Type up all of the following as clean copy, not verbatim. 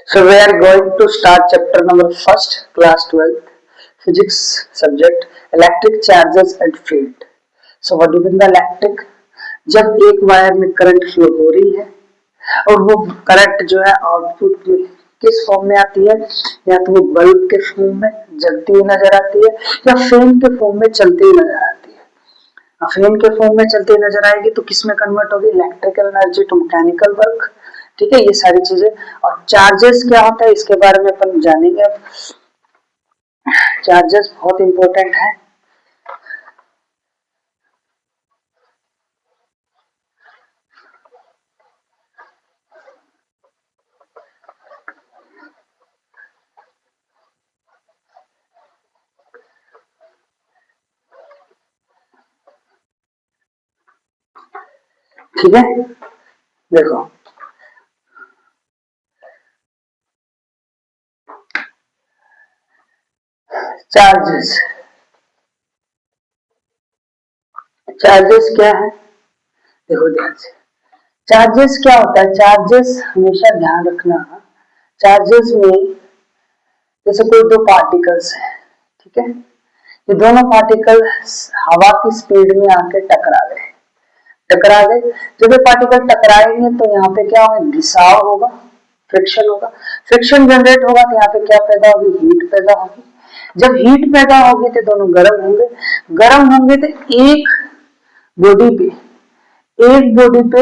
So we are going to start chapter number first, class 12, physics subject, electric charges and field. So what do you mean by electric? जब एक wire में current flow हो रही है और वो current जो है आउटपुट में किस फॉर्म में आती है, या तो वो बल्ब के फॉर्म में जलती हुई नजर आती है या फेम के फॉर्म में चलती हुई नजर आती है। फेम के फॉर्म में चलती हुई नजर आएगी तो किस में कन्वर्ट होगी, electrical energy to mechanical work. ठीक है, ये सारी चीजें। और चार्जेस क्या होता है इसके बारे में अपन जानेंगे। अब चार्जेस बहुत इंपॉर्टेंट है। ठीक है, देखो चार्जेस, चार्जेस क्या है, देखो ध्यान से। चार्जेस क्या होता है, चार्जेस हमेशा ध्यान रखना, चार्जेस में जैसे कोई दो पार्टिकल्स है, ठीक है, ये दोनों पार्टिकल हवा की स्पीड में आके टकरा गए। जब ये पार्टिकल टकराएंगे तो यहाँ पे क्या होगा, घिसाव होगा, फ्रिक्शन होगा। फ्रिक्शन जनरेट होगा तो यहाँ पे क्या पैदा होगी, हीट पैदा होगी। जब हीट पैदा होगी तो दोनों गर्म होंगे तो एक बॉडी पे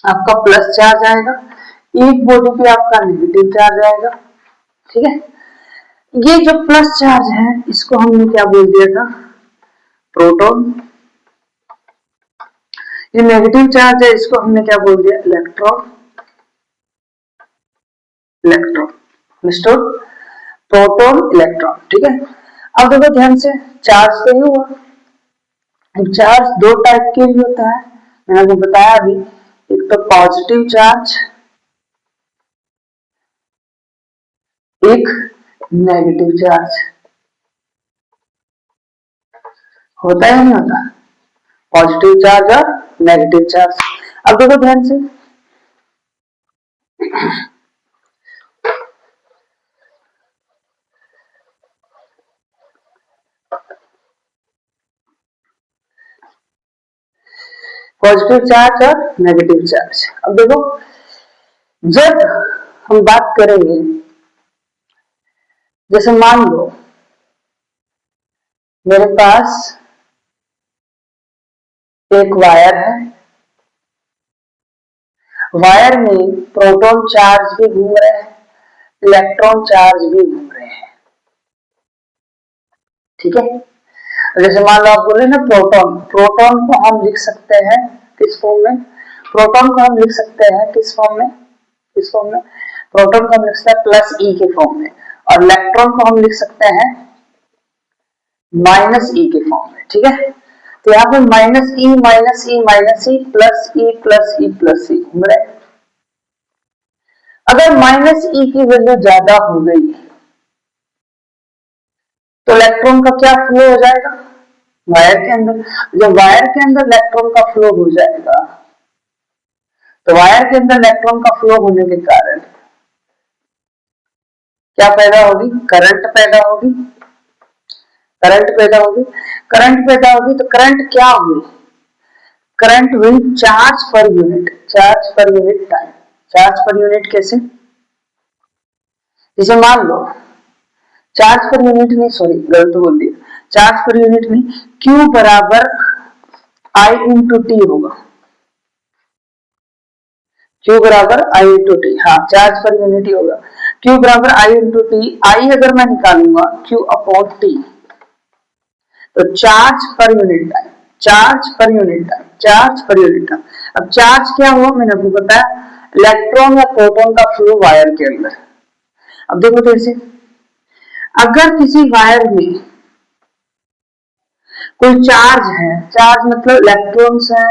आपका प्लस चार्ज आएगा, एक बॉडी पे आपका नेगेटिव चार्ज आएगा। ठीक है, ये जो प्लस चार्ज है इसको हमने क्या बोल दिया था, प्रोटॉन। ये नेगेटिव चार्ज है इसको हमने क्या बोल दिया, इलेक्ट्रॉन। Mister proton electron. ठीक है, अब देखो ध्यान से, चार्ज तो ये हुआ। चार्ज दो टाइप के भी होता है, मैंने आपको बताया अभी, एक तो पॉजिटिव चार्ज, एक नेगेटिव चार्ज। होता है नहीं होता, पॉजिटिव चार्ज और नेगेटिव चार्ज। अब देखो ध्यान से, पॉजिटिव चार्ज और नेगेटिव चार्ज। अब देखो, जब हम बात करेंगे, जैसे मान लो मेरे पास एक वायर है, वायर में प्रोटॉन चार्ज भी घूम रहे हैं, इलेक्ट्रॉन चार्ज भी घूम रहे हैं। ठीक है, जैसे मान लो आप बोले ना प्रोटॉन, प्रोटॉन को हम लिख सकते हैं किस फॉर्म में, प्रोटॉन को हम लिख सकते हैं किस फॉर्म में, प्रोटॉन को हम लिख सकते हैं प्लस ई के फॉर्म में, और इलेक्ट्रॉन को हम लिख सकते हैं माइनस ई के फॉर्म में। ठीक है, तो यहाँ पे minus e minus e minus e plus e plus e plus e घूम रहे। अगर माइनस ई की वैल्यू ज्यादा हो गई तो इलेक्ट्रॉन का क्या फ्लो हो जाएगा, वायर के अंदर। जब वायर के अंदर इलेक्ट्रॉन का फ्लो हो जाएगा तो वायर के अंदर इलेक्ट्रॉन का फ्लो होने के कारण क्या पैदा होगी, करंट पैदा होगी। तो करंट क्या हुई, करंट हुई charge per unit time. Charge per unit कैसे, जैसे मान लो चार्ज पर यूनिट नहीं, सॉरी गलत बोल दिया, चार्ज पर यूनिट नहीं, Q बराबर I इंटू टी होगा। Q बराबर I इंटू टी, हाँ चार्ज पर यूनिट ही होगा। Q बराबर I इंटू टी, I अगर मैं निकालूंगा Q अपॉन टी, तो चार्ज पर यूनिट टाइम। अब चार्ज क्या हुआ, मैंने आपको बताया, इलेक्ट्रॉन या प्रोटॉन का फ्लो वायर के अंदर। अब देखो कैसे, अगर किसी वायर में कोई चार्ज है, चार्ज मतलब इलेक्ट्रॉन्स है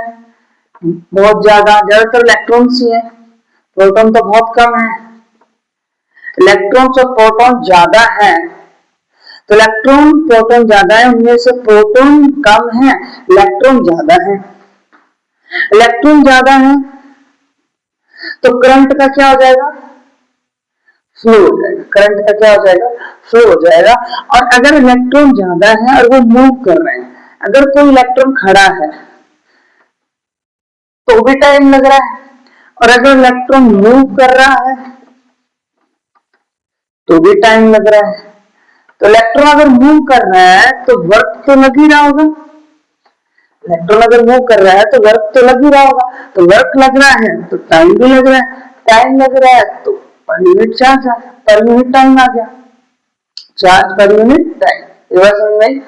बहुत ज्यादातर इलेक्ट्रॉन्स ही है, प्रोटॉन तो बहुत कम है। इलेक्ट्रॉन्स और प्रोटॉन ज्यादा है, तो इलेक्ट्रॉन प्रोटॉन ज्यादा है, उनमें से प्रोटॉन कम है, इलेक्ट्रॉन ज्यादा है। इलेक्ट्रॉन ज्यादा है तो करंट का क्या हो जाएगा, फ्लो हो जाएगा, करंट का क्या हो जाएगा, फ्लो हो जाएगा। और अगर इलेक्ट्रॉन ज्यादा है और वो मूव कर रहे हैं, अगर कोई इलेक्ट्रॉन खड़ा है तो भी टाइम लग रहा है, और अगर इलेक्ट्रॉन मूव कर रहा है तो भी टाइम लग रहा है। तो इलेक्ट्रॉन अगर मूव कर रहा है तो वर्क तो लग ही रहा होगा, इलेक्ट्रॉन अगर मूव कर रहा है तो वर्क तो लग ही रहा होगा, तो वर्क लग रहा है तो टाइम भी लग रहा है, टाइम लग रहा है तो पर यूनिट चार्ज आ गया, पर यूनिट टाइम आ गया, चार्ज पर यूनिट टाइम। ये बात समझ में आई।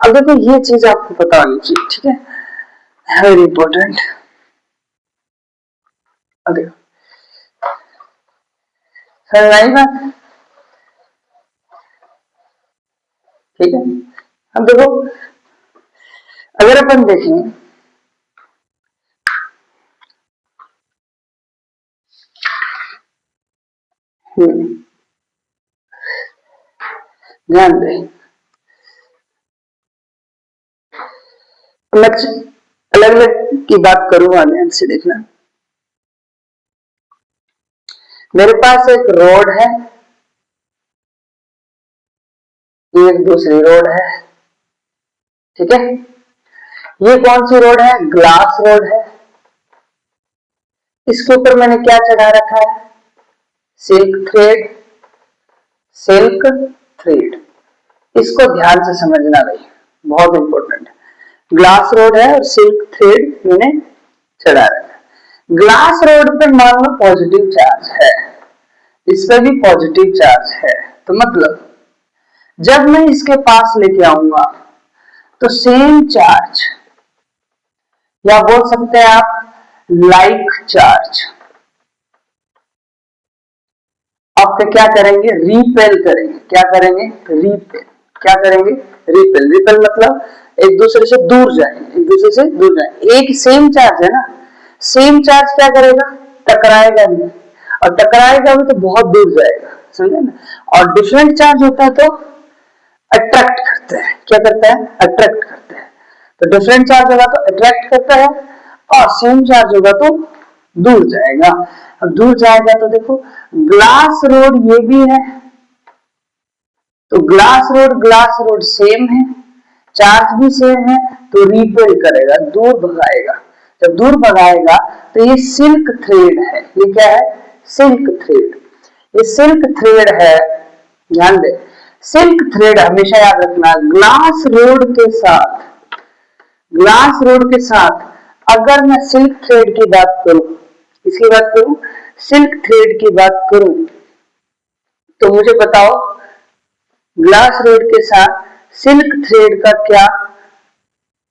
अब देखो ये चीज आपको पता होनी चाहिए, ठीक है, वेरी इंपॉर्टेंट। अब देखो समझ आई बात, ठीक है। अब देखो अगर अपन देखें ध्यान दें, अलग अलग की बात करूंगा, ध्यान से देखना। मेरे पास एक रोड है, एक दूसरी रोड है, ठीक है। ये कौन सी रोड है, ग्लास रोड है। इसके ऊपर मैंने क्या चढ़ा रखा है, सिल्क थ्रेड, सिल्क थ्रेड। इसको ध्यान से समझना भाई, बहुत इंपॉर्टेंट है। ग्लास रोड है और सिल्क थ्रेड मैंने चढ़ा रखा है। ग्लास रोड पे मान लो पॉजिटिव चार्ज है, इस पे भी पॉजिटिव चार्ज है, तो मतलब जब मैं इसके पास लेके आऊंगा तो सेम चार्ज, या बोल सकते हैं आप लाइक चार्ज, आपके क्या करेंगे, रिपेल करेंगे। क्या करेंगे, रिपेल। क्या करेंगे, रिपेल। रिपेल मतलब एक दूसरे से दूर जाएंगे, एक दूसरे से दूर जाएंगे। एक सेम चार्ज है ना, सेम चार्ज क्या करेगा, टकराएगा नहीं, और टकराएगा भी तो बहुत दूर जाएगा, समझे ना। और डिफरेंट चार्ज होता है तो अट्रैक्ट करते हैं, क्या करता है, अट्रैक्ट करते हैं। तो डिफरेंट चार्ज होगा तो अट्रैक्ट करता है, और सेम चार्ज होगा तो दूर जाएगा। अब दूर जाएगा तो देखो ग्लास रोड ये भी है, तो ग्लास रोड सेम है, चार्ज भी सेम है, तो रिपेल करेगा, दूर भगाएगा। जब दूर भगाएगा तो ये सिल्क थ्रेड है, ये क्या है, सिल्क थ्रेड। ये सिल्क थ्रेड है, ध्यान दे। सिल्क थ्रेड हमेशा याद रखना, ग्लास रोड के साथ अगर मैं सिल्क थ्रेड की बात करूं, किसकी बात करूं, सिल्क थ्रेड की बात करूं, तो मुझे बताओ ग्लास रोड के साथ सिल्क थ्रेड का क्या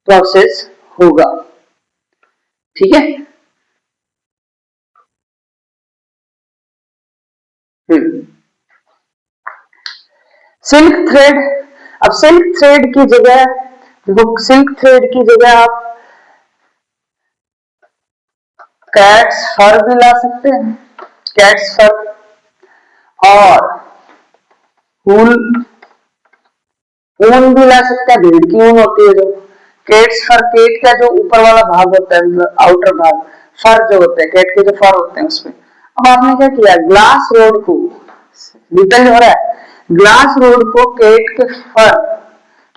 प्रोसेस होगा, ठीक है। सिल्क थ्रेड, अब सिल्क थ्रेड की जगह देखो, सिल्क थ्रेड की जगह आप कैट्स फर भी ला सकते हैं, कैट्स फर, और ऊन, ऊन भी ला सकते हैं, भेड़ की ऊन होती है जो, कैट्स फर, कैट का जो ऊपर वाला भाग होता है, आउटर भाग, फर जो होते हैं, कैट के जो फर होते हैं उसमें। अब आपने क्या किया, ग्लास रोड को, डिपेंड हो रहा है, ग्लास रोड को कैट के फर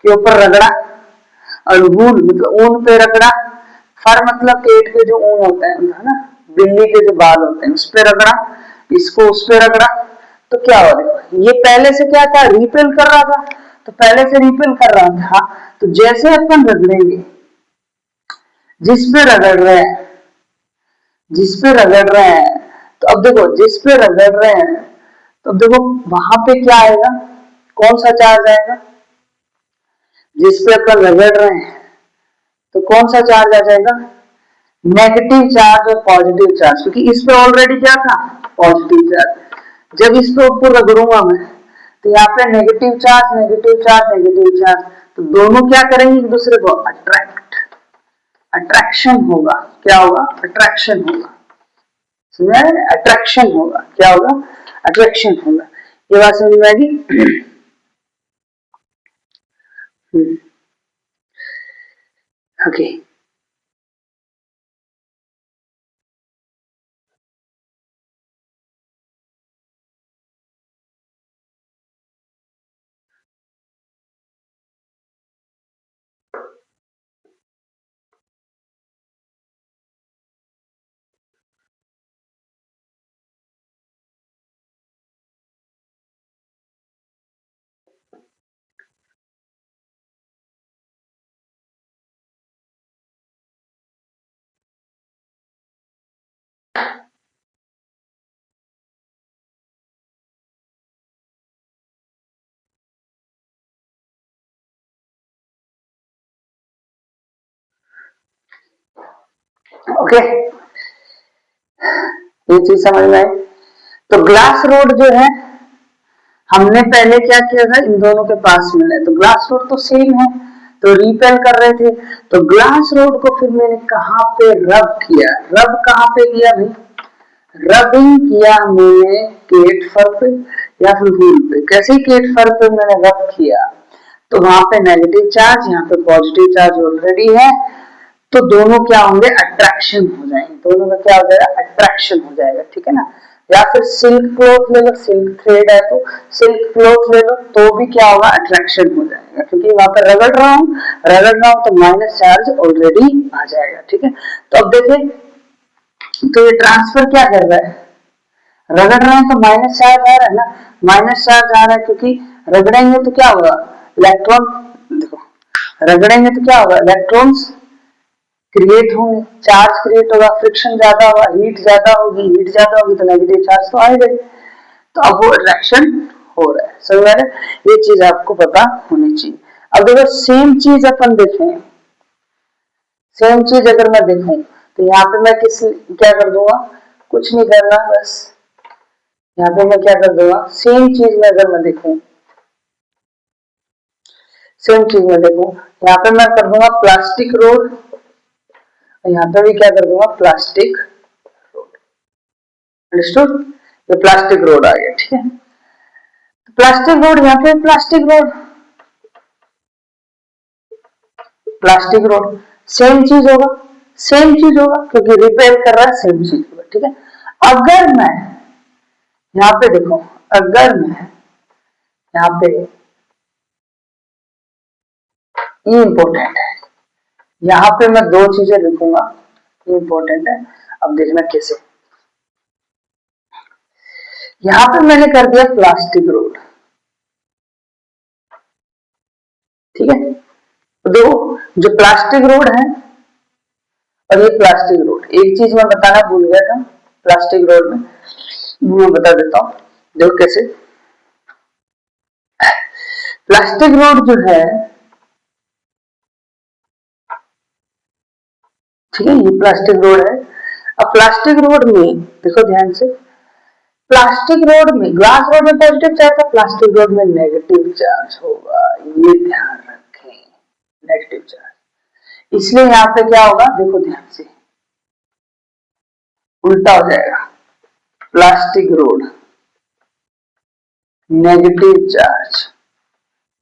के ऊपर रगड़ा, और वूल मतलब ऊन पे रगड़ा, फर मतलब कैट के जो ऊन होता है ना, बिल्ली के जो बाल होते हैं उस पे रगड़ा, इसको उस पे रगड़ा, तो क्या हो रहा है, ये पहले से क्या था, रिपेल कर रहा था, तो पहले से रिपेल कर रहा था, तो जैसे अपन रगड़ेंगे, जिस पे रगड़ रहे हैं, जिस पे रगड़ रहे हैं, तो अब देखो जिस पे रगड़ रहे हैं, तो देखो वहां पे क्या आएगा, कौन सा चार्ज आएगा, जिस पे अपन रगड़ रहे हैं तो कौन सा चार्ज आ जाएगा, नेगेटिव चार्ज और पॉजिटिव चार्ज, क्योंकि इस पे ऑलरेडी क्या था, पॉजिटिव चार्ज। जब इस पे ऊपर रगड़ूंगा मैं तो यहाँ पे negative charge, negative charge, negative charge, तो दोनों क्या करेंगे, एक दूसरे को अट्रैक्ट, अट्रैक्शन होगा, क्या होगा, अट्रैक्शन होगा, समझा है, अट्रैक्शन होगा, क्या होगा, अट्रैक्शन होगा। ये बात समझ में आएगी। ओके। ओके, ये चीज समझ में आई। तो ग्लास रोड जो है, हमने पहले क्या किया था, इन दोनों के पास में है तो ग्लास रोड तो सेम है, तो रिपेल कर रहे थे। तो ग्लास रोड को फिर मैंने कहाँ पे रब किया, रब कहाँ पे किया भाई, रबिंग किया मैंने केट फर पे या फिर व्हील पे। कैसे केट फर पे मैंने रब किया तो वहां पे नेगेटिव चार्ज, यहाँ पे पॉजिटिव चार्ज ऑलरेडी है, तो दोनों क्या होंगे, अट्रैक्शन हो जाएंगे, दोनों का क्या हो जाएगा, अट्रैक्शन हो जाएगा, ठीक है ना। या फिर सिल्क क्लॉथ ले लो, सिल्क थ्रेड है तो सिल्क क्लॉथ ले लो, तो भी क्या होगा, अट्रैक्शन हो जाएगा, क्योंकि वहां पर रगड़ रहा हूं तो माइनस चार्ज ऑलरेडी आ जाएगा, ठीक है। तो अब देखिए, तो ये ट्रांसफर क्या कर रहा है, रगड़ रहे हैं तो माइनस चार्ज आ रहा है ना, माइनस चार्ज आ रहा है क्योंकि रगड़ेंगे तो क्या होगा, इलेक्ट्रॉन, देखो रगड़ेंगे तो क्या होगा, इलेक्ट्रॉन्स क्रिएट होंगे, चार्ज क्रिएट होगा, फ्रिक्शन ज्यादा होगा, हीट ज्यादा होगी, हीट ज्यादा होगी तो नेगेटिव चार्ज तो आएगा। तो अब वो अट्रैक्शन हो रहा है, समझ में, ये चीज आपको पता होनी चाहिए। अब देखो सेम चीज अपन देखें, सेम चीज अगर मैं देखूं तो यहाँ पे मैं क्या कर दूंगा, कुछ नहीं करना, बस यहाँ पे मैं क्या कर दूंगा, सेम चीज में अगर मैं देखूं, सेम चीज में देखूं, यहाँ पे मैं कर दूंगा प्लास्टिक रोड, यहाँ पे भी क्या कर दूंगा, प्लास्टिक रोड, अंडरस्टूड, ये प्लास्टिक रोड आ गया, ठीक है। प्लास्टिक रोड, यहाँ पे plastic road, plastic road, same चीज होगा, सेम चीज होगा क्योंकि रिपेयर कर रहा है, सेम चीज होगा, ठीक है। अगर मैं यहाँ पे देखो, अगर मैं यहाँ पे, ये इंपॉर्टेंट है, यहाँ पे मैं दो चीजें लिखूंगा, ये इंपॉर्टेंट है, अब देखना कैसे। यहाँ पे मैंने कर दिया प्लास्टिक रोड, ठीक है। तो देखो जो प्लास्टिक रोड है और ये प्लास्टिक रोड, एक चीज मैं बताना भूल गया था, प्लास्टिक रोड में मैं बता देता हूँ, देखो कैसे। प्लास्टिक रोड जो है, ठीक है, ये प्लास्टिक रोड है। अब प्लास्टिक रोड में देखो ध्यान से, प्लास्टिक रोड में, ग्लास रोड में पॉजिटिव चार्ज है, प्लास्टिक रोड में नेगेटिव चार्ज होगा, ये ध्यान रखें, नेगेटिव चार्ज। इसलिए यहाँ पे क्या होगा, देखो ध्यान से, उल्टा हो जाएगा, plastic road negative charge,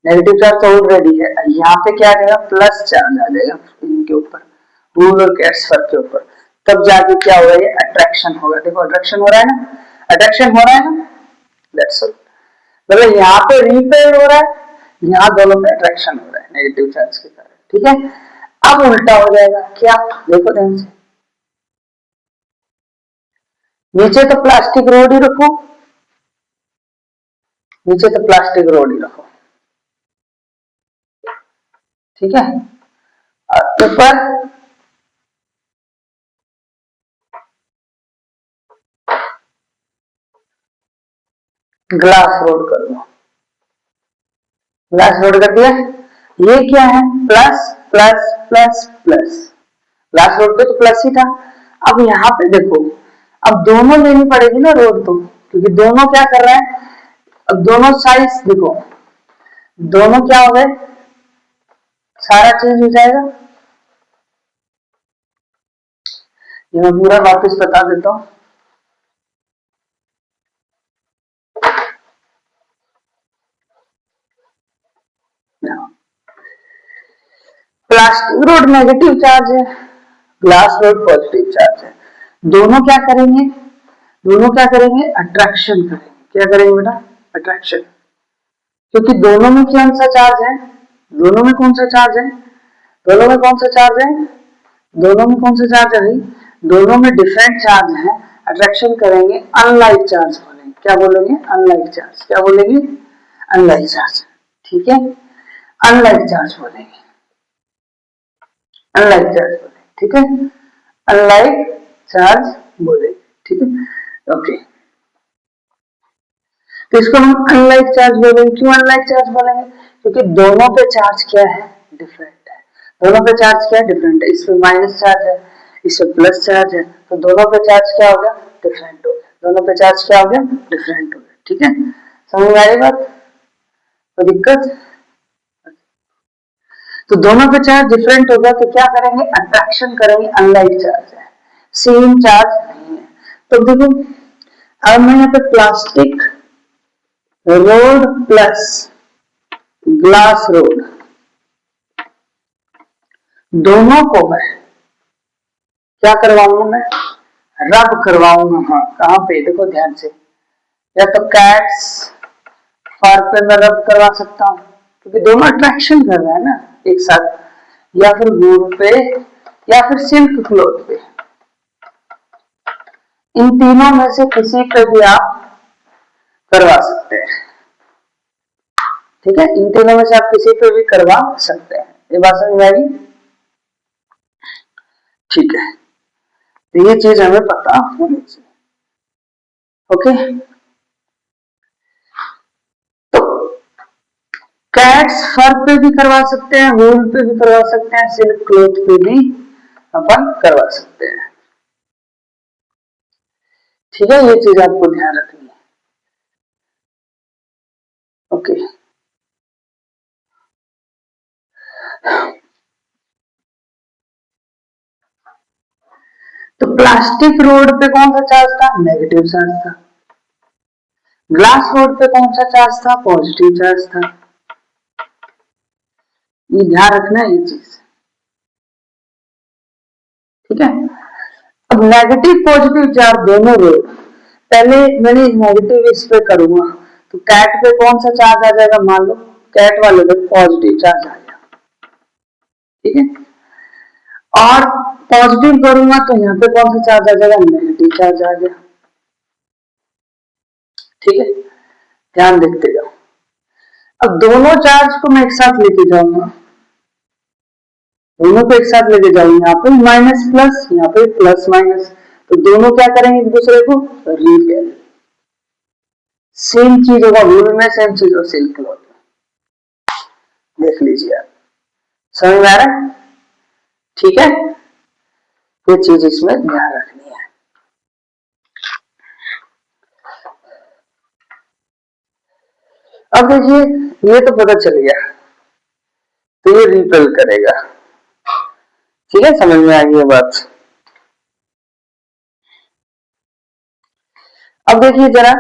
negative charge तो ऑलरेडी है, यहाँ पे क्या आ जाएगा, प्लस चार्ज आ जाएगा इनके ऊपर, रूल और कैट्सफर के ऊपर, तब जाके क्या होगा, ये अट्रैक्शन होगा। देखो अट्रैक्शन हो रहा है ना, अट्रैक्शन हो रहा है ना, दैट्स ऑल। मतलब यहाँ पे रिपेयर हो रहा है, यहाँ दोनों पे अट्रैक्शन हो रहा है नेगेटिव चार्ज के कारण, ठीक है। अब उल्टा हो जाएगा, क्या, देखो ध्यान से, नीचे तो प्लास्टिक रोड ही रखो, नीचे तो प्लास्टिक रोड ही रखो, ठीक है, और ऊपर ग्लास रोड कर दो, ग्लास रोड कर दिया। ये क्या है, plus plus plus plus, glass rod पे तो प्लस ही था। अब यहाँ पे देखो, अब दोनों लेनी पड़ेगी ना रोड तो, क्योंकि दोनों क्या कर रहे हैं, अब दोनों साइज देखो, दोनों क्या हो गए, सारा चेंज हो जाएगा। ये मैं पूरा वापस बता देता हूँ, प्लास्टिक रोड नेगेटिव चार्ज है, ग्लास रोड पॉजिटिव चार्ज है, दोनों क्या करेंगे, दोनों क्या करेंगे, अट्रैक्शन करेंगे, क्या करेंगे बेटा, अट्रैक्शन, क्योंकि दोनों में कौन सा चार्ज है, दोनों में कौन सा चार्ज है, दोनों में कौन सा चार्ज है, दोनों में कौन सा चार्ज है भाई, दोनों में डिफरेंट चार्ज है, अट्रैक्शन करेंगे, अनलाइक चार्ज बोलेंगे, क्या बोलेंगे, अनलाइक चार्ज, क्या बोलेंगे, अनलाइक चार्ज, ठीक है, अनलाइक चार्ज बोलेंगे, अनलाइक चार्ज बोलेंगे, ठीक है, अनलाइक चार्ज बोलेंगे, ठीक है, ओके। तो इसको हम अनलाइक चार्ज बोलेंगे, क्यों अनलाइक चार्ज बोलेंगे, क्योंकि दोनों पे चार्ज क्या है, डिफरेंट है, दोनों पे चार्ज क्या है, डिफरेंट है, इसमें माइनस चार्ज है, इसमें प्लस चार्ज है, तो दोनों पे चार्ज क्या हो गया, डिफरेंट हो गया, दोनों पे चार्ज क्या हो गया, डिफरेंट हो गया। ठीक है, समझ में आई बात, तो दिक्कत, तो दोनों पे चार्ज डिफरेंट होगा तो क्या करेंगे, अट्रैक्शन करेंगे, अनलाइक चार्ज है, सेम चार्ज नहीं है। तो देखो अब मैं यहाँ पे plastic road plus glass rod दोनों को मैं क्या करवाऊंगा, मैं रब करवाऊंगा। हाँ कहाँ पे, देखो ध्यान से, या तो कैट्स फर पे मैं रब करवा सकता हूँ क्योंकि दोनों अट्रैक्शन कर रहा है ना एक साथ, या फिर वूल पे या फिर सिल्क क्लॉथ पे, इन तीनों में से किसी पे भी आप करवा सकते हैं। ठीक है, इन तीनों में से आप किसी पे भी करवा सकते हैं, ये बात समझ में आई। ठीक है, तो ये चीज हमें पता होनी चाहिए। ओके, तो कैट्स फर पे भी करवा सकते हैं, वूल पे भी करवा सकते हैं, सिल्क क्लॉथ पे भी अपन करवा सकते हैं। ठीक है, ये चीज आपको ध्यान रखनी है। ओके, तो प्लास्टिक रोड पे कौन सा चार्ज था, नेगेटिव चार्ज था। ग्लास रोड पे कौन सा चार्ज था, पॉजिटिव चार्ज था। ये ध्यान रखना है ये चीज। ठीक है, अब नेगेटिव पॉजिटिव चार्ज दोनों रोड, पहले मैंने नेगेटिव इस पे करूंगा तो कैट पे कौन सा चार्ज आ जाएगा, मान लो कैट वाले पे पॉजिटिव चार्ज आ गया। ठीक है, और पॉजिटिव करूंगा तो यहाँ पे कौन सा चार्ज आ जाएगा, नेगेटिव चार्ज आ गया। ठीक है, ध्यान देखते जाओ। अब दोनों चार्ज को मैं एक साथ लेके जाऊंगा, दोनों को एक साथ लेके जाऊंगा, यहाँ पे माइनस प्लस, यहाँ पे प्लस माइनस, तो दोनों क्या करेंगे एक दूसरे को रिपेल। सेम चीज होगा वूल में, सेम चीज होगा सिल्क क्लॉथ में, देख लीजिए आप, समझ में आ रहा है। ठीक है, ये चीज इसमें ध्यान रखनी है। अब देखिए, ये तो पता चल गया, तो ये रिपेल करेगा। ठीक है, समझ में आ गई ये बात। अब देखिए जरा,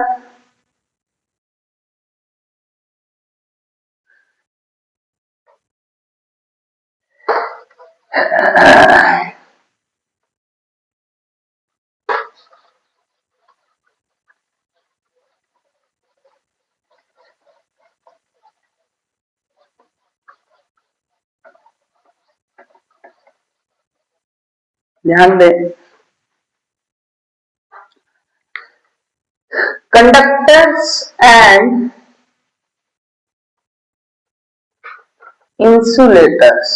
ध्यान दें, कंडक्टर्स एंड इंसुलेटर्स,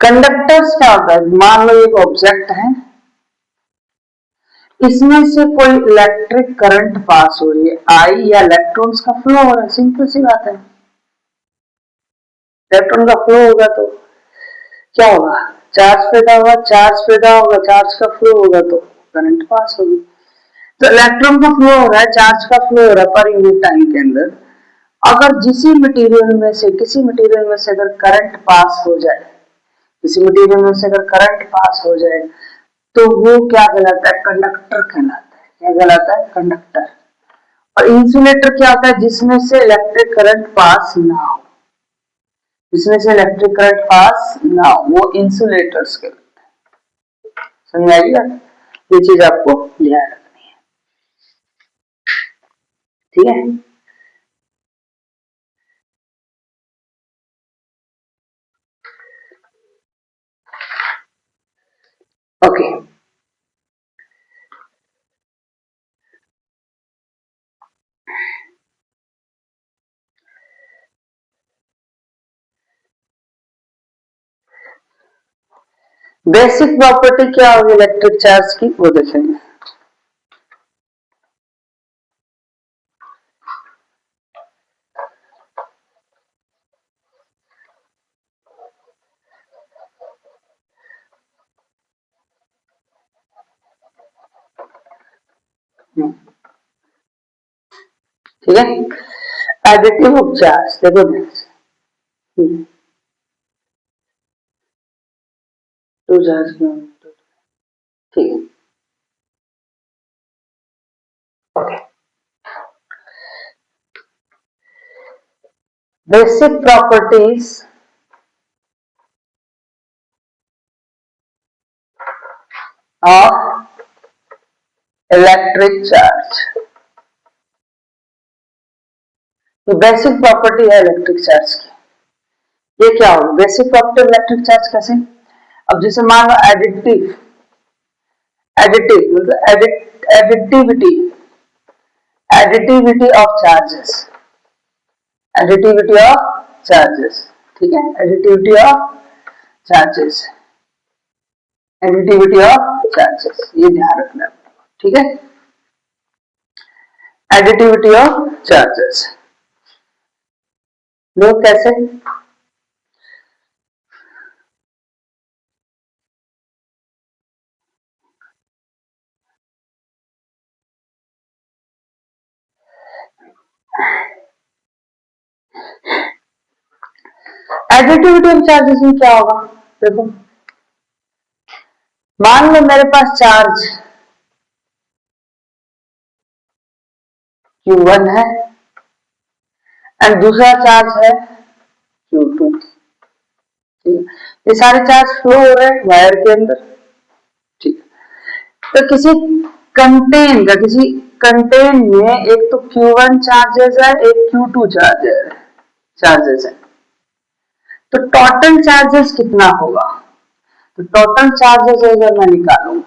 कंडक्टर्स क्या होता है, मान लो एक ऑब्जेक्ट है, इसमें से कोई इलेक्ट्रिक करंट पास हो रही है, आई या इलेक्ट्रॉन्स का फ्लो हो रहा है, सिंपल सी बात है। इलेक्ट्रॉन का फ्लो होगा तो क्या होगा, चार्ज पैदा होगा, चार्ज पैदा होगा, चार्ज का फ्लो होगा तो करंट पास होगी। तो इलेक्ट्रॉन का फ्लो हो रहा है, चार्ज का फ्लो हो रहा है पर यूनिट टाइम के अंदर। अगर किसी मटेरियल में से अगर करंट पास हो जाए, किसी मटेरियल में से अगर करंट पास हो जाए तो वो क्या कहलाता है, कंडक्टर कहलाता है। क्या कहलाता है, कंडक्टर। और इंसुलेटर क्या होता है, जिसमें से इलेक्ट्रिक करंट पास ना हो, जिसमें से इलेक्ट्रिक करंट पास ना हो, वो इंसुलेटर्स कहलाते हैं। समझ आएगा, ये चीज आपको ध्यान रखनी है। ठीक है, ओके। बेसिक प्रॉपर्टी क्या होगी इलेक्ट्रिक चार्ज की, वो देखेंगे। ठीक है। एडिटिव ऑफ चार्ज देखो टू चार्ज ठीक है। Okay, basic properties of electric charge. ये बेसिक प्रॉपर्टी है इलेक्ट्रिक चार्ज की। ये क्या होगा बेसिक प्रॉपर्टी इलेक्ट्रिक चार्ज कैसे? अब जैसे मान लो एडिटिव, एडिटिव मतलब additivity, additivity of charges, additivity of charges, ठीक है। Additivity of charges, additivity of charges, ये ध्यान रखना, ठीक है। एडिटिविटी ऑफ चार्जेस लोग कैसे? एडिटिविटी ऑफ चार्जेस में क्या होगा देखो, मान लो मेरे पास चार्ज Q1 है एंड दूसरा चार्ज है Q2। ये सारे चार्ज फ्लो हो रहे हैं वायर के अंदर, ठीक। तो किसी कंटेन का, किसी कंटेन में एक तो Q1 चार्जेस है, एक Q2 चार्जेस है। तो टोटल चार्जेस कितना होगा? तो टोटल चार्जेस अगर मैं निकालूं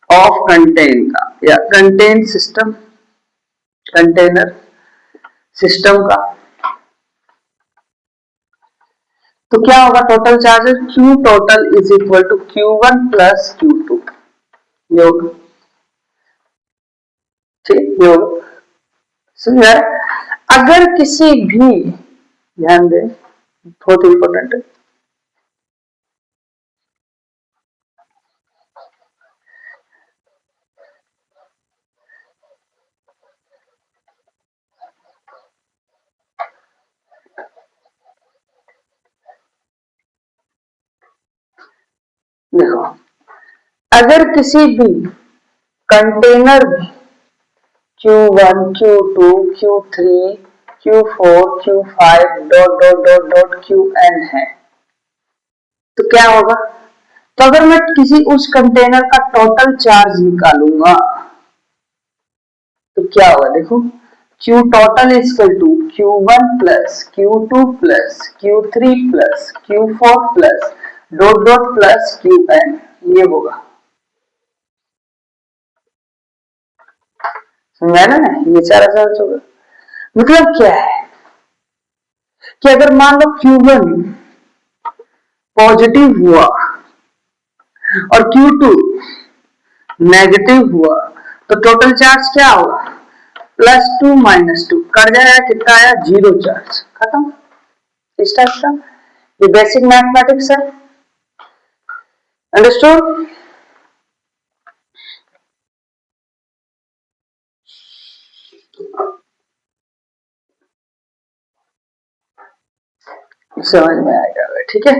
ऑफ कंटेन का या कंटेन सिस्टम, कंटेनर सिस्टम का, तो क्या होगा total charges? Q total is equal to Q1 plus Q2 योग, ठीक योग। समझा? अगर किसी भी, ध्यान दे बहुत इंपॉर्टेंट है, देखो अगर किसी भी कंटेनर में Q1, Q2, Q3, Q4, Q5 dot dot dot dot Qn है, तो क्या होगा? तो अगर मैं किसी उस कंटेनर का टोटल चार्ज निकालूंगा तो क्या होगा देखो, Q total is equal to Q1 plus Q2 plus Q3 plus Q4 plus dot dot plus Qn, ये होगा। समझा ना? ये सारा चार्ज होगा। मतलब क्या है कि अगर मान लो Q1 पॉजिटिव हुआ और Q2 नेगेटिव हुआ तो टोटल चार्ज क्या होगा? +2 - 2 कर जाएगा, कितना आया? 0 चार्ज, खत्म। इस टाइप का ये बेसिक मैथमेटिक्स है, अंडरस्टूड? समझ में आएगा, ठीक है।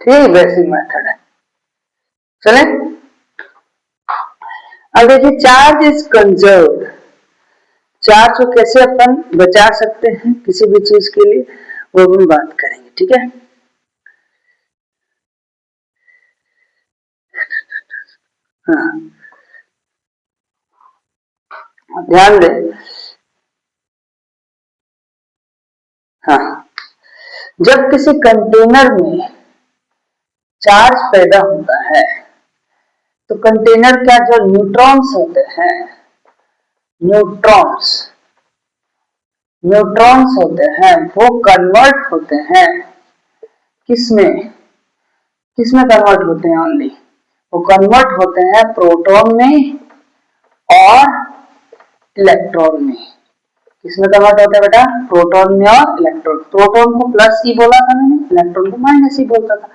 ठीक, बेसिक मेथड है। चले अब देखिए, चार्ज इज कंजर्व्ड। चार्ज को कैसे अपन बचा सकते हैं किसी भी चीज के लिए, वो हम बात करेंगे, ठीक है। हाँ, ध्यान दे। हाँ, जब किसी कंटेनर में चार्ज पैदा होता है तो कंटेनर का जो न्यूट्रॉन्स होते हैं, न्यूट्रॉन्स न्यूट्रॉन्स होते हैं वो कन्वर्ट होते हैं किसमें किसमें कन्वर्ट होते हैं ओनली, वो कन्वर्ट होते हैं प्रोटॉन में और इलेक्ट्रॉन में। किसमें कन्वर्ट होता है बेटा, प्रोटॉन में और इलेक्ट्रॉन। प्रोटॉन को प्लस ई बोला था मैंने, इलेक्ट्रॉन को माइनस ई बोलता था।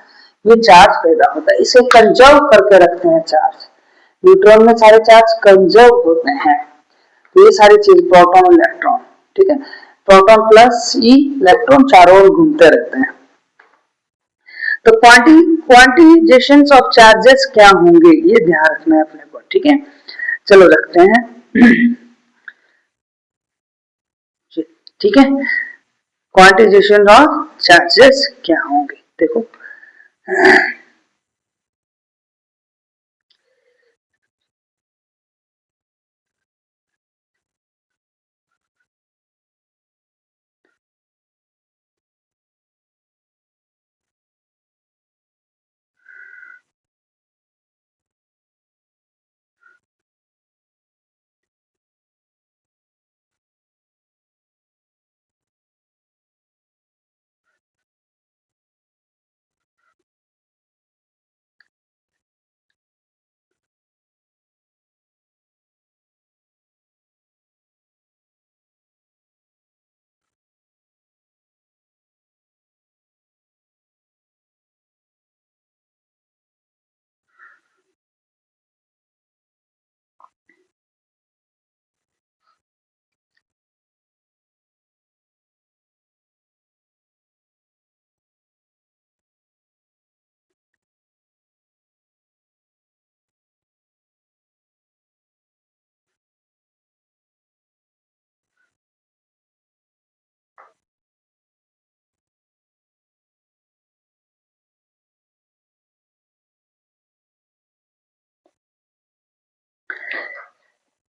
ये चार्ज पैदा होता है, इसे कंजर्व करके रखते हैं चार्ज। न्यूट्रॉन में सारे चार्ज कंजर्व होते हैं, तो ये सारी चीज प्रोटॉन और इलेक्ट्रॉन, ठीक है। प्रोटॉन प्लस ई, इलेक्ट्रॉन चारों ओर घूमते रहते हैं। तो क्वांटिजेशन ऑफ चार्जेस क्या होंगे ये ध्यान रखना है अपने को, ठीक है। चलो रखते हैं, ठीक है। क्वांटिजेशन ऑफ चार्जेस क्या होंगे देखो,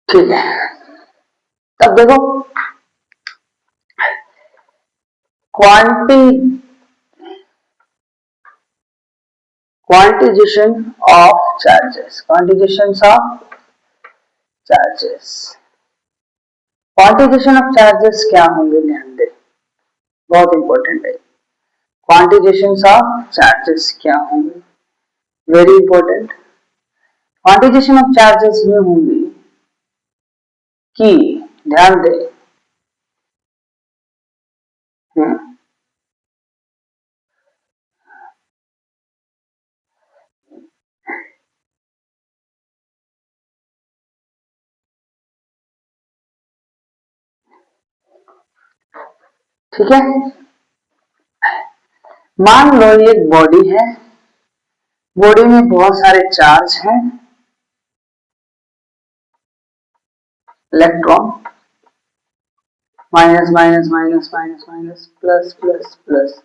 ठीक है। तब देखो quantisation of charges, quantisation of charges, quantisation of charges क्या होंगे ध्यान दे, बहुत इंपॉर्टेंट है। क्वांटिजेशन ऑफ चार्जेस क्या होंगे, very important. Quantisation of charges ये होंगे कि, ध्यान दे, ठीक है। मान लो ये एक बॉडी है, बॉडी में बहुत सारे चार्ज हैं, electron minus minus minus minus minus plus plus plus,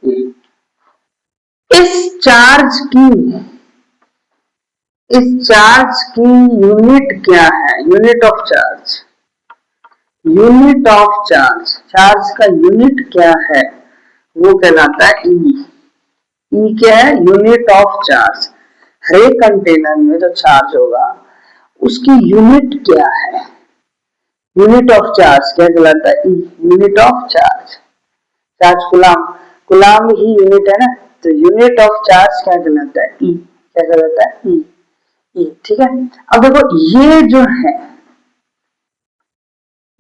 इस चार्ज की यूनिट क्या है, unit of charge, unit of charge, charge का यूनिट क्या है वो कहलाता है ई। ई क्या है, यूनिट ऑफ चार्ज। हर एक कंटेनर में जो चार्ज होगा उसकी यूनिट क्या है, यूनिट ऑफ चार्ज क्या कहलाता है, e, unit of charge. Charge coulomb, coulomb ही यूनिट है ना, तो यूनिट ऑफ चार्ज क्या कहलाता है, ई, क्या कहलाता है, ई, ई, ठीक है। अब देखो ये जो है,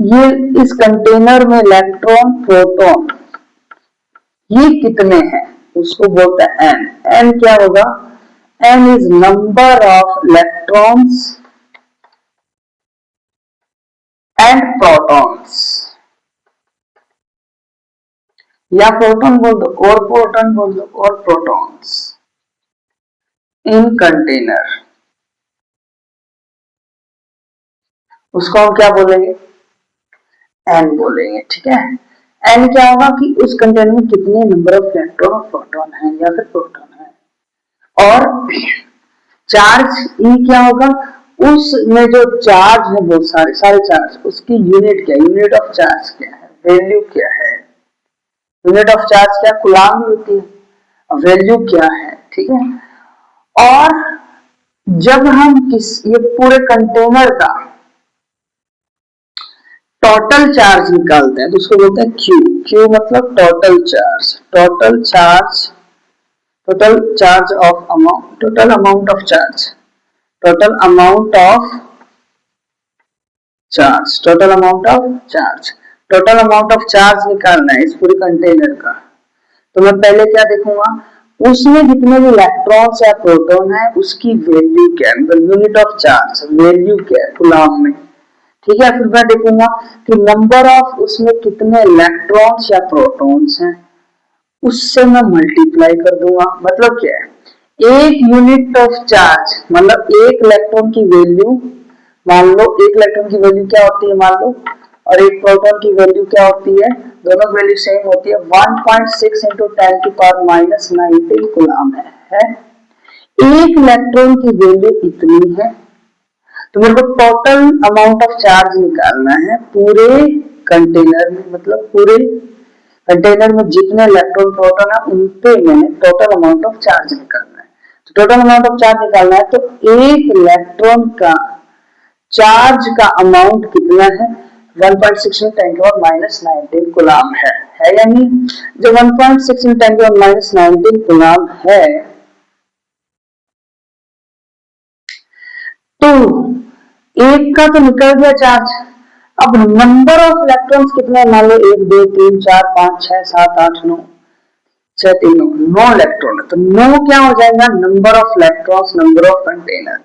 ये इस कंटेनर में इलेक्ट्रॉन प्रोटॉन ये कितने हैं उसको बोलते हैं एन। एन क्या होगा, n is number of electrons and protons, या प्रोटॉन बोल दो और प्रोटॉन बोल दो और प्रोटॉन्स इन कंटेनर, उसको हम क्या बोलेंगे, एन बोलेंगे, ठीक है। एन क्या होगा कि उस कंटेनर में कितने नंबर ऑफ इलेक्ट्रॉन और प्रोटॉन है या फिर प्रोटॉन है, और चार्ज ई क्या होगा, उसमें जो चार्ज है बहुत सारे सारे चार्ज, उसकी यूनिट क्या, यूनिट ऑफ चार्ज क्या है, वैल्यू क्या है, यूनिट ऑफ चार्ज क्या, कूलाम होती है, वैल्यू क्या है, ठीक है। और जब हम ये पूरे कंटेनर का टोटल चार्ज निकालते हैं तो उसको बोलते हैं क्यू। क्यू मतलब total charge, total charge, total charge of amount, total amount of charge, total amount of charge, total amount of charge, total amount of charge निकालना है इस पूरे कंटेनर का। तो मैं पहले क्या देखूंगा, उसमें जितने भी इलेक्ट्रॉन्स या प्रोटॉन है उसकी वैल्यू क्या है, मतलब यूनिट ऑफ चार्ज वैल्यू क्या है कूलम्ब में। ठीक है, फिर मैं देखूंगा कि नंबर ऑफ उसमें कितने इलेक्ट्रॉन्स या प्रोटॉन्स हैं, उससे मैं मल्टीप्लाई कर दूंगा। मतलब क्या है, एक यूनिट ऑफ चार्ज मतलब एक इलेक्ट्रॉन की वैल्यू, मान लो एक इलेक्ट्रॉन की वैल्यू क्या होती है मान लो, और एक प्रोटॉन की वैल्यू क्या होती है, दोनों वैल्यू सेम होती है, 1.6 इंटू 10 की पावर माइनस 19 कूलम्ब है। एक इलेक्ट्रॉन की वैल्यू इतनी है, तो मेरे को टोटल अमाउंट ऑफ चार्ज निकालना है पूरे कंटेनर में, मतलब पूरे कंटेनर में जितने इलेक्ट्रॉन प्रोटॉन है उन पे मैंने टोटल अमाउंट ऑफ चार्ज निकालना है। तो टोटल अमाउंट ऑफ चार्ज निकालना है तो एक इलेक्ट्रॉन का चार्ज का अमाउंट कितना है, 1.6 में 10 की पावर माइनस 19 कूलम्ब है या नहीं। जो 1.6 में 10 की पावर माइनस 19 कूलम्ब है तो एक का तो निकल गया चार्ज। अब नंबर ऑफ इलेक्ट्रॉन्स कितने, मान लो 1 2 3 4 5 6 7 8 9, 6 3 9, 9 इलेक्ट्रॉन है, तो 9 क्या हो जाएगा, number of electrons number of container.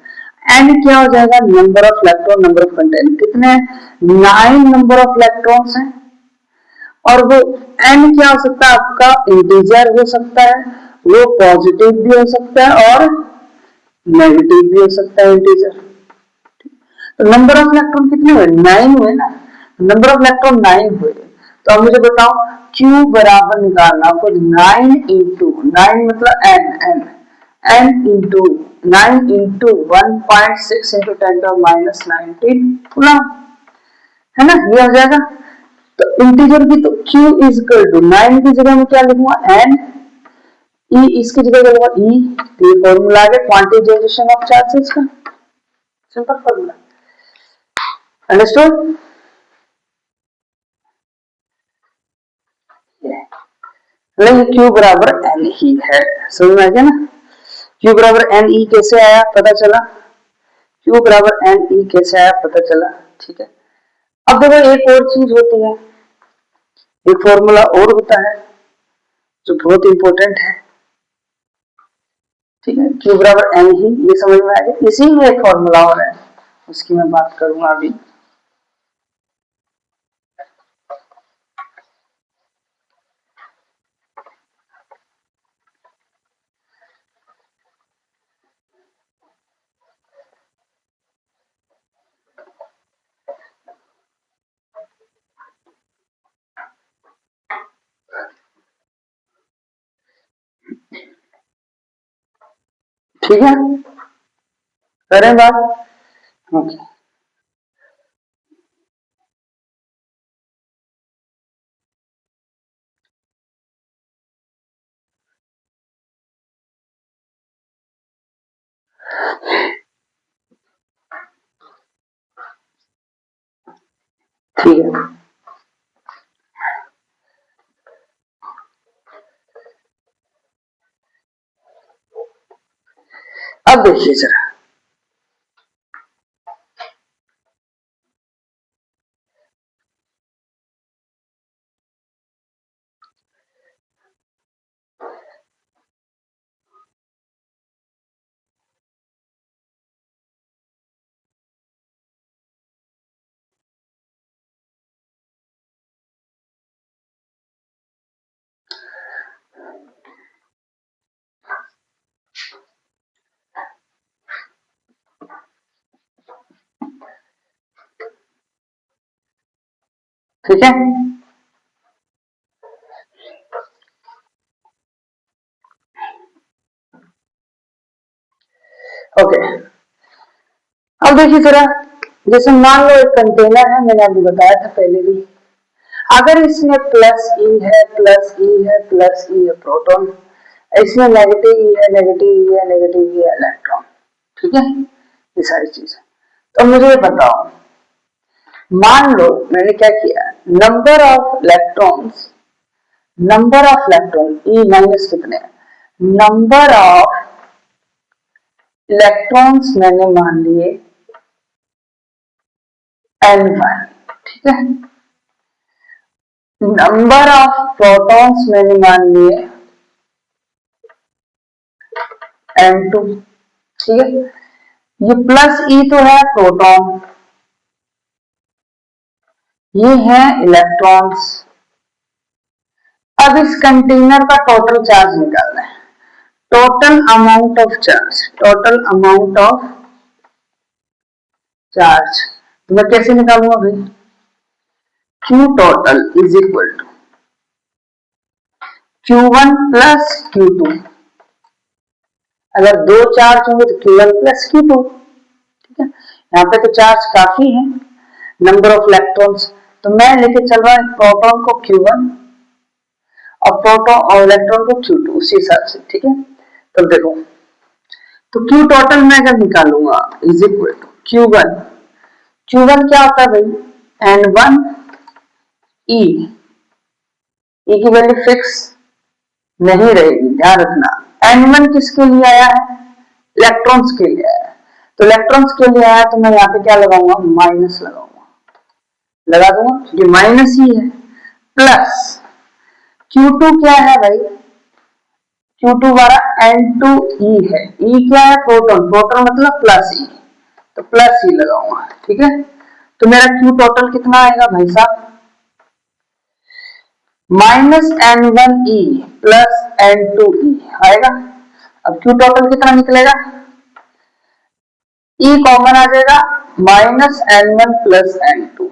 N क्या हो जाएगा, number of electron number of container. कितने, 9 नंबर ऑफ इलेक्ट्रॉन्स हैं, और वो एन क्या हो सकता है आपका, इंटीजर हो सकता है, वो पॉजिटिव भी हो सकता है और नेगेटिव भी हो सकता है इंटीजर। तो नंबर ऑफ इलेक्ट्रॉन कितने हुए, 9 हुए ना, नंबर ऑफ इलेक्ट्रॉन 9 हुए। तो अब मुझे बताओ Q बराबर निकालना आपको 9 इंटू 9 मतलब n into 9 into 1.6 into 10 to minus 19 coulomb, है ना, ये हो जाएगा। तो इंटीजर की तो Q इज इक्वल टू 9 की जगह में क्या लिखूंगा n, E इसकी जगह लिखूंगा E। तो ये फॉर्मूला है क्वांटिटाइजेशन ऑफ चार्जेस का, सिंपल फॉर्मूला, अंडरस्टूड। नहीं, Q बराबर एन ही है, समझ में आ गया ना। Q बराबर एन ई कैसे आया पता चला, Q बराबर एन ई कैसे आया पता चला, ठीक है। अब देखो एक और चीज होती है, एक फॉर्मूला और होता है जो बहुत इंपॉर्टेंट है, ठीक है। Q बराबर एन ही, ये समझ में आ गया, इसी में एक फॉर्मूला और है उसकी मैं बात करूंगा अभी। ठीक है, करें बात, ओके। ठीक है, अब देखिए जरा, ठीक है, ओके। अब देखिए जरा, जैसे मान लो एक कंटेनर है, मैंने आपको बताया था पहले भी, अगर इसमें प्लस ई है प्लस ई है प्लस ई है प्रोटॉन, इसमें नेगेटिव ई है, नेगेटिव ई है, नेगेटिव ई है इलेक्ट्रॉन। ठीक है, ये सारी चीजें। तो मुझे ये बताओ, मान लो मैंने क्या किया, number of electron E minus कितने हैं, नंबर ऑफ इलेक्ट्रॉन्स मैंने मान लिए n1। ठीक है, नंबर ऑफ प्रोटॉन्स मैंने मान लिए n2। ठीक है, ये प्लस ई तो है प्रोटॉन, ये है इलेक्ट्रॉन्स। अब इस कंटेनर का टोटल चार्ज निकालना है, total amount of charge, total amount of charge. तो मैं कैसे निकालूंगा भाई, Q total is equal to Q1 plus Q2। अगर दो चार्ज होंगे तो Q1 प्लस Q2। ठीक है, यहाँ पे तो चार्ज काफी है, नंबर ऑफ इलेक्ट्रॉन्स, तो मैं लेके चल रहा हूँ प्रोटॉन को Q1 और प्रोटॉन और इलेक्ट्रॉन को Q2 उसी हिसाब से। ठीक है, तो देखो, तो Q टोटल मैं अगर निकालूंगा is equal to Q1, Q1 क्या होता है भाई, N1 E, E की वैल्यू फिक्स नहीं रहेगी, ध्यान रखना। N1 किसके लिए आया है, इलेक्ट्रॉन्स के लिए आया है, तो इलेक्ट्रॉन्स के लिए आया तो मैं यहाँ पे क्या लगाऊंगा, माइनस लगाऊंगा, लगा दूंगा क्योंकि माइनस ही है, प्लस Q2 क्या है भाई, Q2 हमारा N2E है, E क्या है, प्रोटॉन, प्रोटॉन मतलब प्लस E, तो प्लस ही लगाऊंगा। ठीक है, तो मेरा Q टोटल कितना आएगा भाई साहब, माइनस N1E प्लस N2E आएगा। अब Q टोटल कितना निकलेगा, E कॉमन आ जाएगा, माइनस N1 प्लस N2।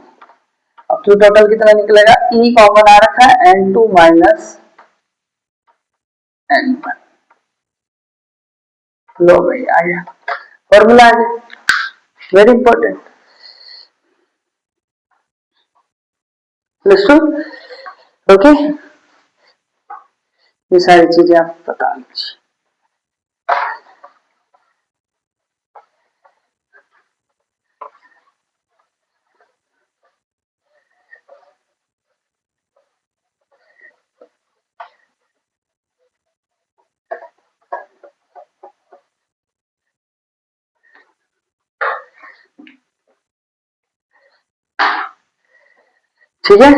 अब Q टोटल कितना निकलेगा, E कॉमन आ रखा है, N2 माइनस N1। लो भाई आ गया फॉर्मूला, आ गया, वेरी इंपॉर्टेंट। ओके, ये सारी चीजें आप बता लीजिए। ठीक है,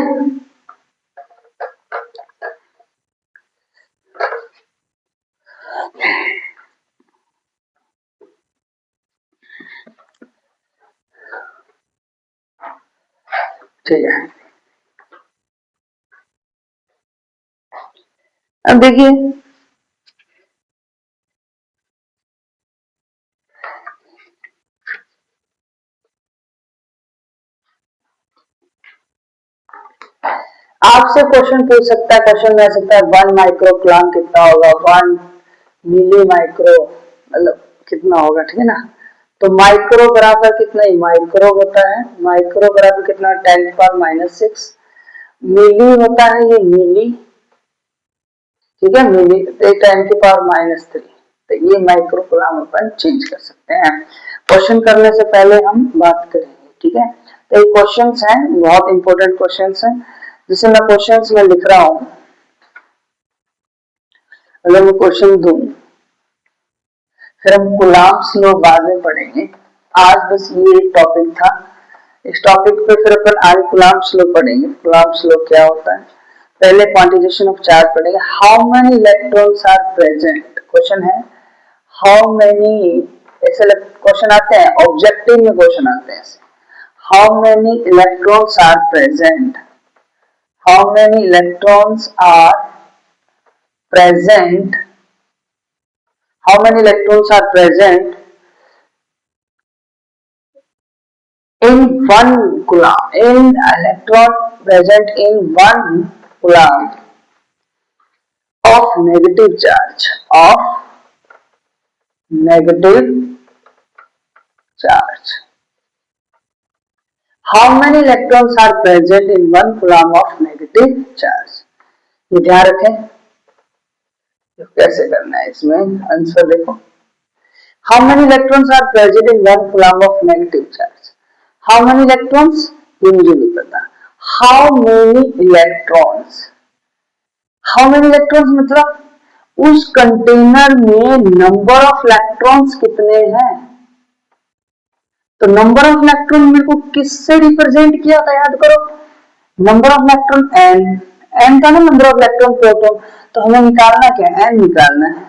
ठीक है। अब देखिए, आपसे क्वेश्चन पूछ सकता है, क्वेश्चन में आ सकता है 1 माइक्रो कूलम्ब कितना होगा, 1 मिली माइक्रो मतलब कितना होगा। ठीक है ना, तो माइक्रो बराबर कितना ही माइक्रो होता है, माइक्रो बराबर कितना 10⁻⁻⁶, मिली होता है ये मिली। ठीक है, मिली 10⁻⁻3, तो ये माइक्रो कूलम्ब अपन चेंज कर सकते हैं। क्वेश्चन करने से पहले हम बात करेंगे। ठीक है, तो ये क्वेश्चंस हैं, बहुत इंपॉर्टेंट क्वेश्चंस हैं, जिसे मैं क्वेश्चंस में लिख रहा हूं। अगर मैं क्वेश्चन दूं, फिर हम कूलम्ब्स लॉ बाद में पढ़ेंगे, आज बस ये एक टॉपिक था। इस टॉपिक पे फिर अपन आज कूलम्ब्स लॉ पढ़ेंगे, कूलम्ब्स लॉ क्या होता है, पहले क्वांटिजेशन ऑफ चार्ज पढ़ेंगे। How many electrons are present, question है हाउ मेनी, ऐसे क्वेश्चन आते हैं, ऑब्जेक्टिव में क्वेश्चन आते हैं ऐसे, how many electrons are present, how many electrons are present, how many electrons are present in one coulomb, in electron present in one coulomb of negative charge, of negative charge, how many electrons are present in one coulomb of negative charge, ये ध्यान रखें। तो कैसे करना है इसमें answer देखो। How many electrons are present in 1 coulomb of negative charge. How many electrons ये मुझे नहीं पता। How many electrons, how many electrons मतलब उस कंटेनर में नंबर ऑफ इलेक्ट्रॉन्स कितने हैं। तो नंबर ऑफ इलेक्ट्रॉन मेरे को किससे रिप्रेजेंट किया था याद करो, number of electron N, N का ना नंबर ऑफ इलेक्ट्रॉन प्रोटॉन, तो हमें निकालना क्या है, एन निकालना है।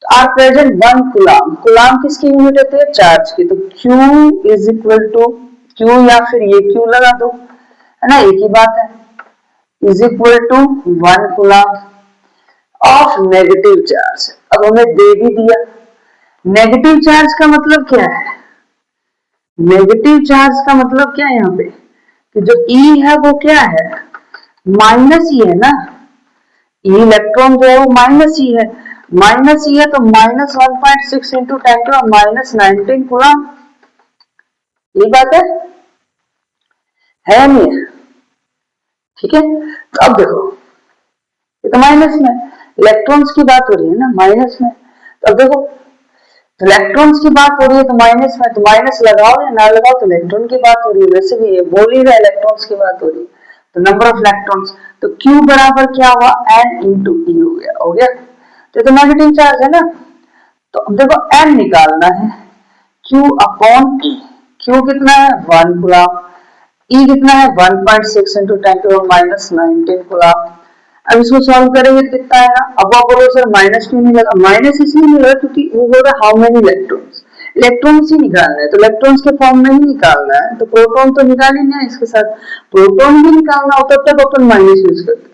तो आर प्रेजेंट 1 कूलम्ब, कूलम्ब किसकी यूनिट होती है, चार्ज की, तो Q is equal to Q या फिर ये Q लगा दो, है ना, एक ही बात है, is equal to 1 coulomb of negative charge. अब हमें दे भी दिया, नेगेटिव चार्ज का मतलब क्या है, नेगेटिव चार्ज का मतलब क्या है यहाँ पे कि जो E है वो क्या है, माइनस ई है ना, ई इलेक्ट्रॉन जो है वो माइनस ई है, माइनस ई है तो minus 1.6 into 10 to minus 19 coulomb, ये बात है नहीं है, ठीक है। तो अब देखो ये तो माइनस में, इलेक्ट्रॉन्स की बात हो रही है ना माइनस में, तो अब देखो इलेक्ट्रॉन्स की बात हो रही है तो माइनस में, तो माइनस लगाओ या ना लगाओ तो इलेक्ट्रॉन की बात हो रही है, वैसे भी ये बोल ही रहा है इलेक्ट्रॉन्स की बात हो रही है, तो नंबर ऑफ इलेक्ट्रॉन्स, तो Q बराबर क्या हुआ, n इंटू ई हो गया, तो नेगेटिव चार्ज है ना, तो अब देखो n निकालना है, Q अपॉन E, Q कितना है 1 कूलम्ब, E कितना है 1.6 इंटू 10 टू माइनस 19 कूलम्ब। अब इसको सॉल्व करेंगे तो कितना आएगा, अब आप बोलो सर माइनस क्यों नहीं लगा, माइनस इसलिए नहीं लगा क्योंकि वो बोल रहा है हाउ मेनी इलेक्ट्रॉन्स, इलेक्ट्रॉन्स ही निकालना है, तो इलेक्ट्रॉन्स के फॉर्म में ही निकालना है, तो प्रोटॉन तो निकाल ही नहीं है, इसके साथ प्रोटॉन भी निकालना होता तब अपन माइनस यूज करते,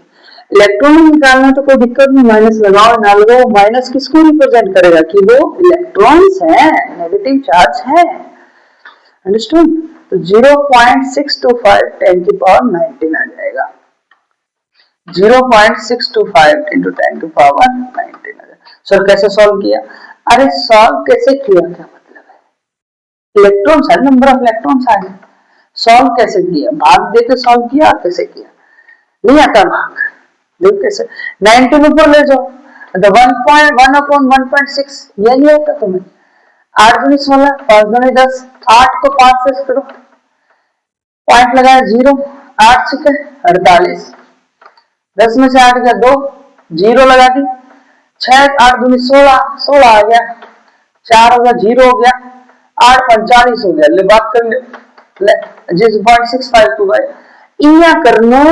इलेक्ट्रॉन निकालना तो कोई दिक्कत नहीं, माइनस लगाओ ना लगाओ, माइनस किसको रिप्रेजेंट करेगा कि वो इलेक्ट्रॉन्स है, नेगेटिव चार्ज है, अंडरस्टूड। तो 0.625 10 की पावर 19 आ जाएगा, 0.625 इंटू 10 की पावर 19 आ जाएगा। सर कैसे सॉल्व किया, अरे सॉल्व कैसे किया क्या मतलब है, इलेक्ट्रॉन्स है, नंबर ऑफ इलेक्ट्रॉन्स आ गए, सॉल्व कैसे किया, भाग दे के सॉल्व किया, कैसे किया, नहीं आता भाग, देख कैसे 19 ऊपर ले जाओ, तो 1.1 अपॉन 1.6 यही आता तुम्हें, 8 दूनी 16, 5 दूनी 10, 8 को 5 से करो, पॉइंट लगाया 0, 8 से 48, 10 में से 8 गया 2, 0 लगा दी, 6 8 दूनी 16, 16 आ गया, 4 हो गया 0 हो गया, 8 45 हो गया, ले बात कर ले, जिस 0.652 है इया करना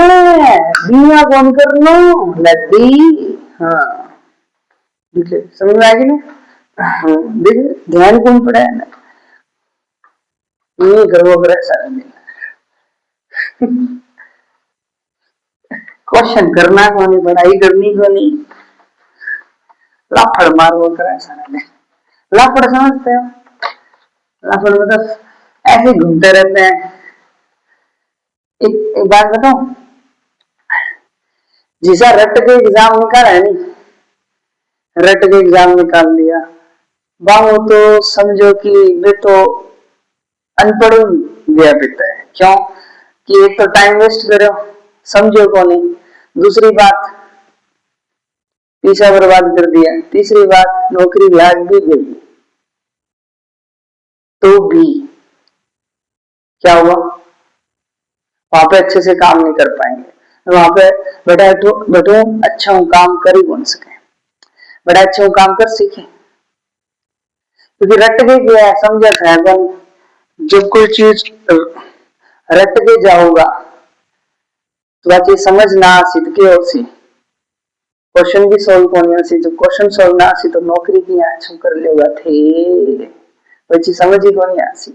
है, बिया कौन करना लड्डी, हाँ ठीक है समझ में आएगी ना, हाँ देख ध्यान कौन पड़ा है ना, ये गर्व करे सारा दिन क्वेश्चन करना को नहीं, पढ़ाई करनी को नहीं, लाफड़ मार वो करा सारा दिन, लाफड़ समझते हो, लाफड़ मतलब ऐसे घूमते रहते हैं। एक बात बताऊं, जिसा रट के एग्जाम निकाला है नहीं, रट के एग्जाम निकाल लिया, बाबू तो समझो कि वे तो अनपढ़ गया पिता है, क्यों कि एक तो टाइम वेस्ट करो, समझो को नहीं, दूसरी बात पीछा बर्बाद कर दिया, तीसरी बात नौकरी लाग भी गई तो भी क्या हुआ, वहां पे अच्छे से काम नहीं कर पाएंगे, वहां पे बेटा तो बेटो अच्छा हूं काम कर ही कौन सके, बड़ा अच्छा हूं काम कर सीखे, क्योंकि रट के गया समझा था, जब कोई चीज रट के जाऊंगा तो वह चीज समझ ना आसी तो क्या होसी, क्वेश्चन भी सॉल्व करनी आसी, जब क्वेश्चन सॉल्व ना आसी तो नौकरी की अच्छा कर लेगा थे, वह चीज समझ ही को नहीं आसी,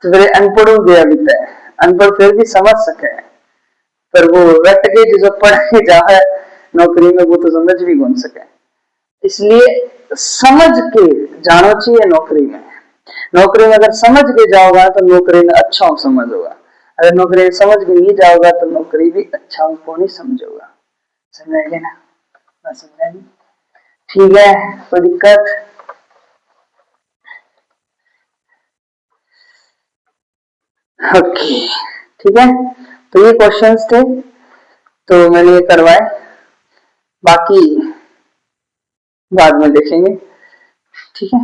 तो फिर अनपढ़ हो गया बीता है, अनपढ़ फिर भी समझ सके, पर वो रट के जो पढ़ के जा है नौकरी में वो तो समझ भी कौन सके, इसलिए समझ के जाना चाहिए नौकरी में, नौकरी में अगर समझ के जाओगा तो नौकरी में अच्छा हो समझ होगा, अगर नौकरी में समझ के नहीं जाओगा तो नौकरी भी अच्छा हो को नहीं समझोगा, समझेंगे ना, बस समझेंगे, ठीक है कोई दिक्कत, ओके ठीक है, तो ये क्वेश्चंस थे तो मैंने ये करवाए, बाकी बाद में देखेंगे, ठीक है।